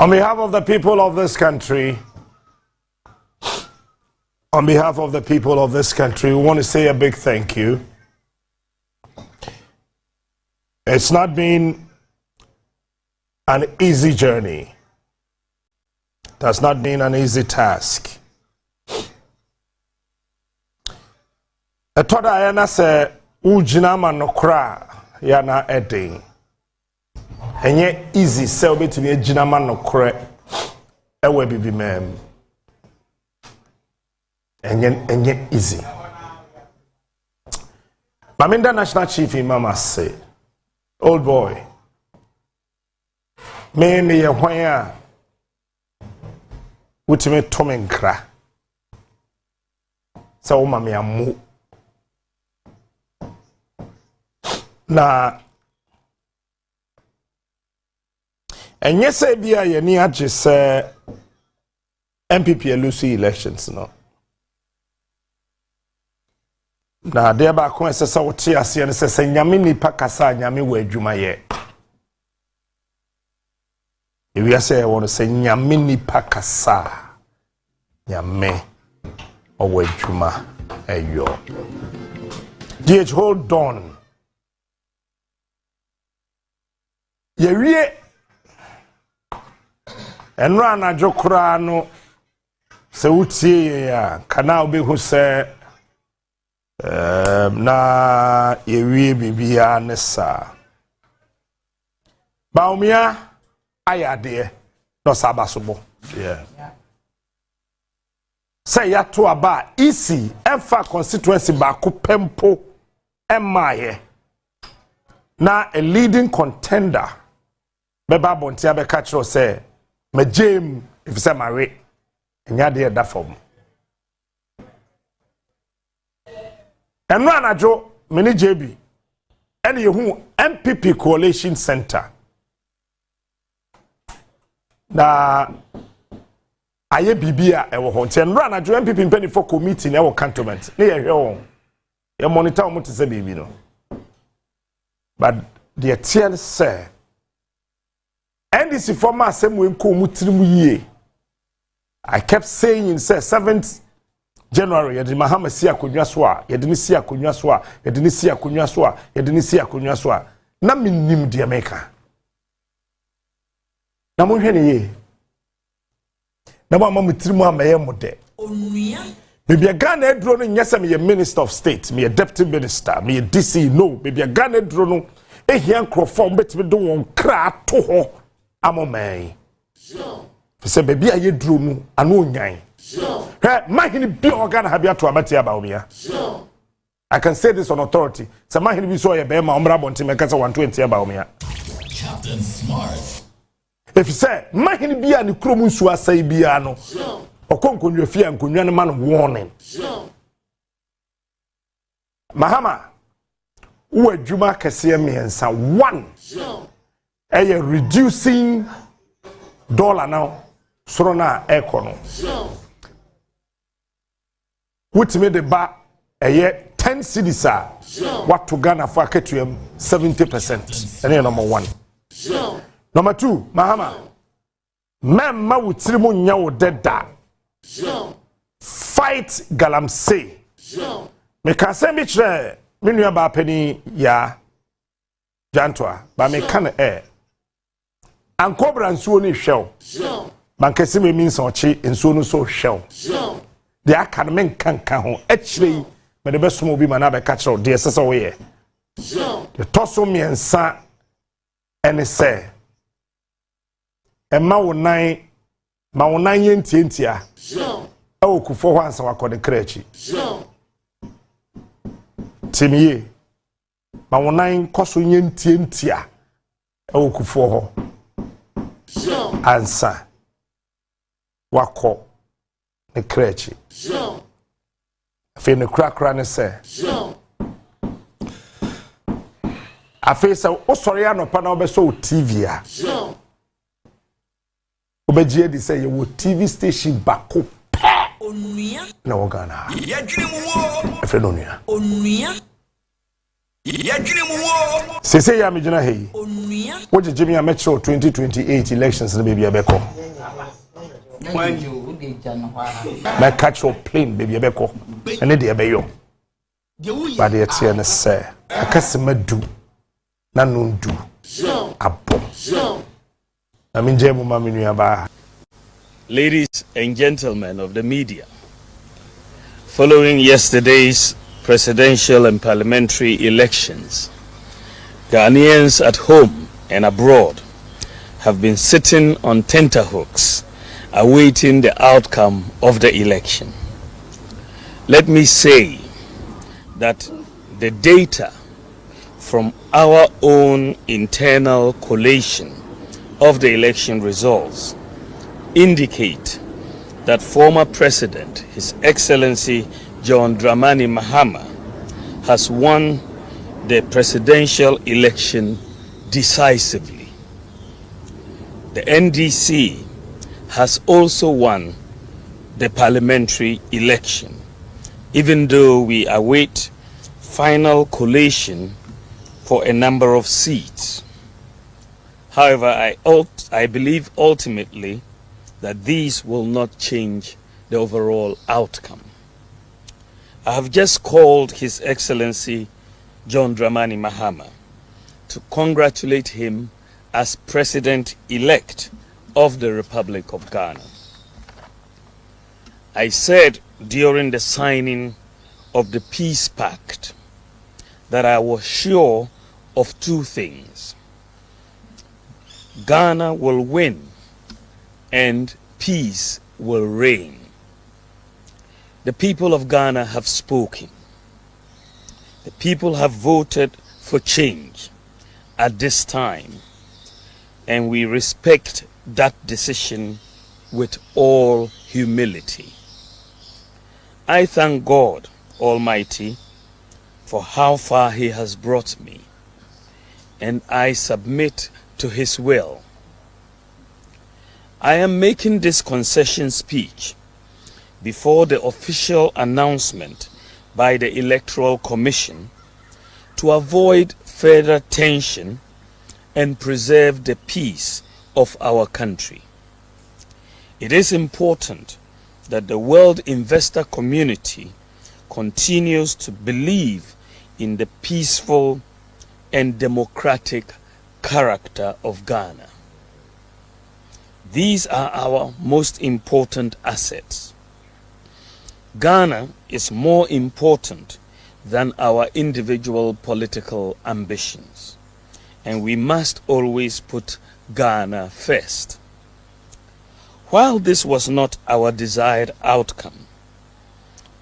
On behalf of the people of this country, we want to say a big thank you. It's not been an easy journey. It has not been an easy task. Etoda yana se ujina manokra yana edin. Enye easy se obetumi ejina manokra ewe bibi mem. Enye easy. Maminda National Chief Imam say, old boy, me ye hwanya utime tomenkra. Sa o mame amu. Na enye se bia ye ni age se MPP elusi elections no. Na de ba ko esesa wote ase ne se nyame nipa kasa nyame wa adwuma ye. Ewi ase won se nyame nipa kasa nyame owa adwuma eyo. DH, hold on. Yewie enra na jokura no se wutie ya kana obehu se na yewie bibia ne sa Bawumia ayade no sabasobo yeah say ya to aba isi emfa constituency ba ko pempo emaye na a leading contender beba bontia be catch us say me jam if say marry enya de da form enro anajo meni JB ene yehu MPP Coalition Center na aye bibia ewo ho nti enro anajo MPP mpani for committee na ewo cantonment na ye hwe won ye monitor mo te say bibi no but the TL say NDC former assembly nko mutirimu yie. I kept saying in say 7th January yedi Mahama si akonwa so a yedi ni si akonwa so a yedi ni si akonwa so a yedi ni si akonwa so a na minnim de America na mo hwe ne ye na mo mutirimu amaye mode onua bibia Ghana edro no nyese me minister of state me deputy minister me DC no bibia Ghana edro no ehia nkrofo betime do won kra to ho amomai se bebia ye dro mu ano nyan he mahini bi organ ha bia to abatia Bawumia I can say this on authority se mahini bi so ye be ma omra bonti me kasa 120 Bawumia Captain Smart if you say mahini bia ni krom nsu asai bia no okonkonwa fia nkonwa ne man warning Mahama wo adwuma kese miensa 1 reducing dollar now soro na econo wutime de ba 10 cedis a what to Ghana for ketuam 70% ene number 1 number 2 Mahama memma wutirimu nya wo deda fight galamsey me ka se mi kire me nua ba pani ya Jantoa ba me kan ankobra nsuo ni hwew bankese me min so chi nsuo no so hwew de aka no men kanka ho akirei me de besom obi mana be ka kire de sese wo ye de toso miensa ene se ma wonan yentientia o Kufuor ho ansa wakode krachi timiye ma wonan koso yentientia o Kufuor ho ansa wako ne krachi afi ne krakra ne se afi se osori anopa na obeso TV a obegie di se ye wo TV station bako onua na wo Ghana yadwene mu wo afi no nua onua Sese ya me jina hey. Wo je Jimmy Amecho 2028 elections na baby abeko. My catch your plane baby abeko. Ene de abeyo. But the tie na say akasema du na nundu. Abo. Aminje mu ma menu aba. Ladies and gentlemen of the media, following yesterday's presidential and parliamentary elections, Ghanaians at home and abroad have been sitting on tenterhooks awaiting the outcome of the election. Let me say that the data from our own internal collation of the election results indicate that former President, His Excellency John Dramani Mahama, has won the presidential election decisively. The NDC has also won the parliamentary election, even though we await final collation for a number of seats. However, I believe ultimately that these will not change the overall outcome. I have just called His Excellency John Dramani Mahama to congratulate him as President-elect of the Republic of Ghana. I said during the signing of the Peace Pact that I was sure of two things. Ghana will win and peace will reign. The people of Ghana have spoken. The people have voted for change at this time, and we respect that decision with all humility. I thank God Almighty for how far He has brought me, and I submit to His will. I am making this concession speech before the official announcement by the Electoral Commission to avoid further tension and preserve the peace of our country. It is important that the world investor community continues to believe in the peaceful and democratic character of Ghana. These are our most important assets. Ghana is more important than our individual political ambitions, and we must always put Ghana first. While this was not our desired outcome,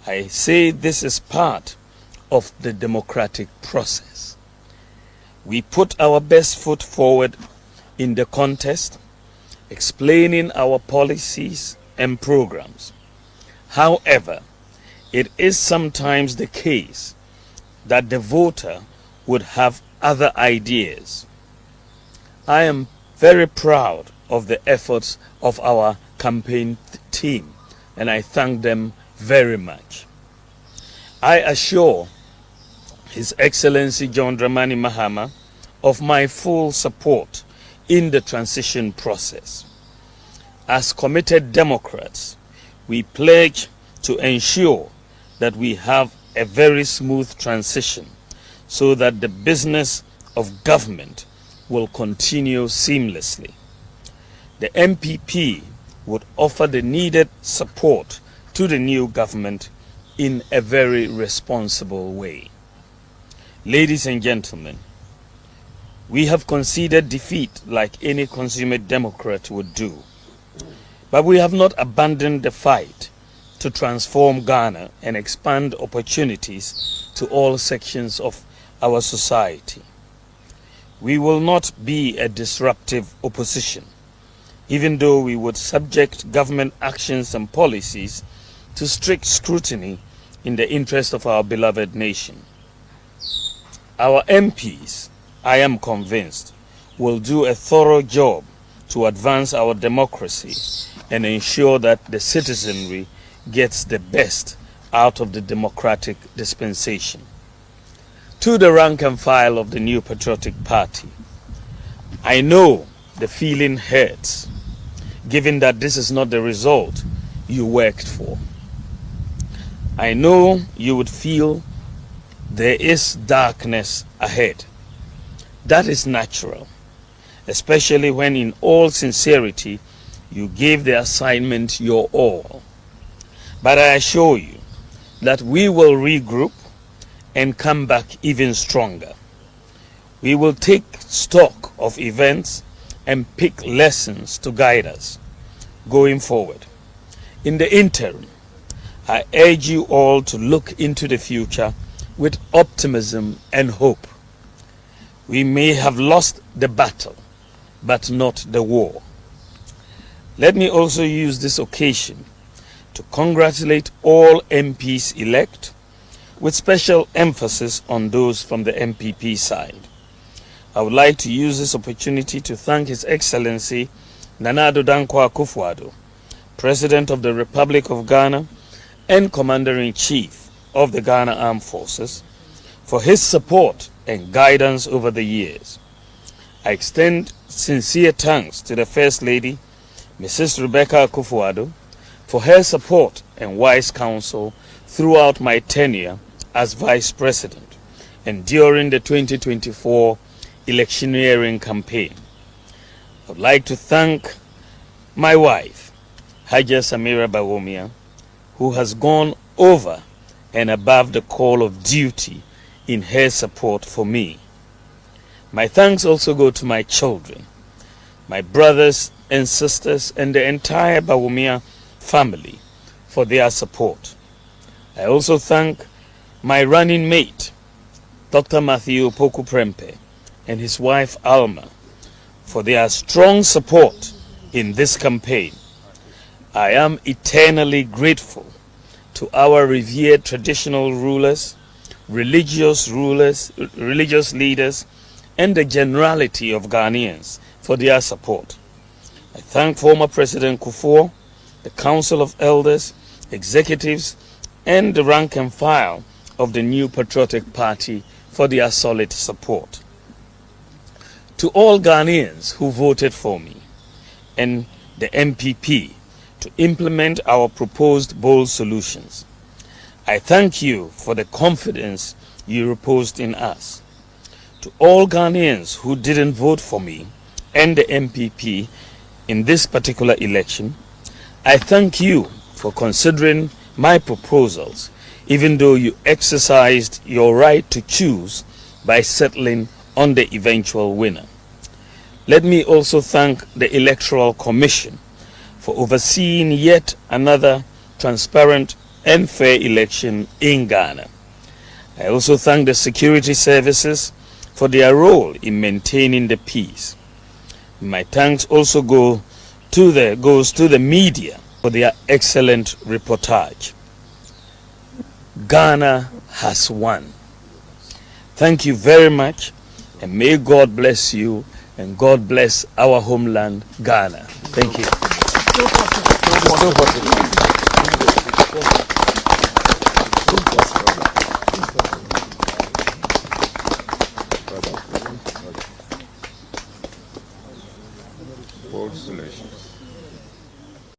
I say this is part of the democratic process. We put our best foot forward in the contest, explaining our policies and programs. However, it is sometimes the case that the voter would have other ideas. I am very proud of the efforts of our campaign team, and I thank them very much. I assure His Excellency John Dramani Mahama of my full support in the transition process. As committed Democrats, we pledge to ensure that we have a very smooth transition so that the business of government will continue seamlessly. The MPP would offer the needed support to the new government in a very responsible way. Ladies and gentlemen, we have conceded defeat like any consummate Democrat would do. But we have not abandoned the fight to transform Ghana and expand opportunities to all sections of our society. We will not be a disruptive opposition, even though we would subject government actions and policies to strict scrutiny in the interest of our beloved nation. Our MPs, I am convinced, will do a thorough job to advance our democracy and ensure that the citizenry gets the best out of the democratic dispensation. To the rank and file of the New Patriotic Party, I know the feeling hurts, given that this is not the result you worked for. I know you would feel there is darkness ahead. That is natural, especially when in all sincerity you gave the assignment your all. But I assure you that we will regroup and come back even stronger. We will take stock of events and pick lessons to guide us going forward. In the interim, I urge you all to look into the future with optimism and hope. We may have lost the battle, but not the war. Let me also use this occasion to congratulate all MPs elect, with special emphasis on those from the MPP side. I would like to use this opportunity to thank His Excellency Nana Addo Dankwa Kufuor, President of the Republic of Ghana and Commander-in-Chief of the Ghana Armed Forces, for his support and guidance over the years. I extend sincere thanks to the First Lady, Mrs. Rebecca Kufuor, for her support and wise counsel throughout my tenure as Vice President and during the 2024 electioneering campaign. I would like to thank my wife, Haja Samira Bawumia, who has gone over and above the call of duty in her support for me. My thanks also go to my children, my brothers and sisters, and the entire Bawumia family for their support. I also thank my running mate, Dr. Matthew Poku Prempe, and his wife Alma, for their strong support in this campaign. I am eternally grateful to our revered traditional rulers, religious leaders, and the generality of Ghanaians for their support. I thank former President Kufuor, the Council of Elders, executives, and the rank and file of the New Patriotic Party for their solid support. To all Ghanaians who voted for me and the MPP to implement our proposed bold solutions, I thank you for the confidence you reposed in us. To all Ghanaians who didn't vote for me and the MPP in this particular election, I thank you for considering my proposals, even though you exercised your right to choose by settling on the eventual winner. Let me also thank the Electoral Commission for overseeing yet another transparent and fair election in Ghana. I also thank the security services for their role in maintaining the peace. My thanks also goes to the media for their excellent reportage. Ghana has won. Thank you very much, and may God bless you, and God bless our homeland, Ghana. Thank you.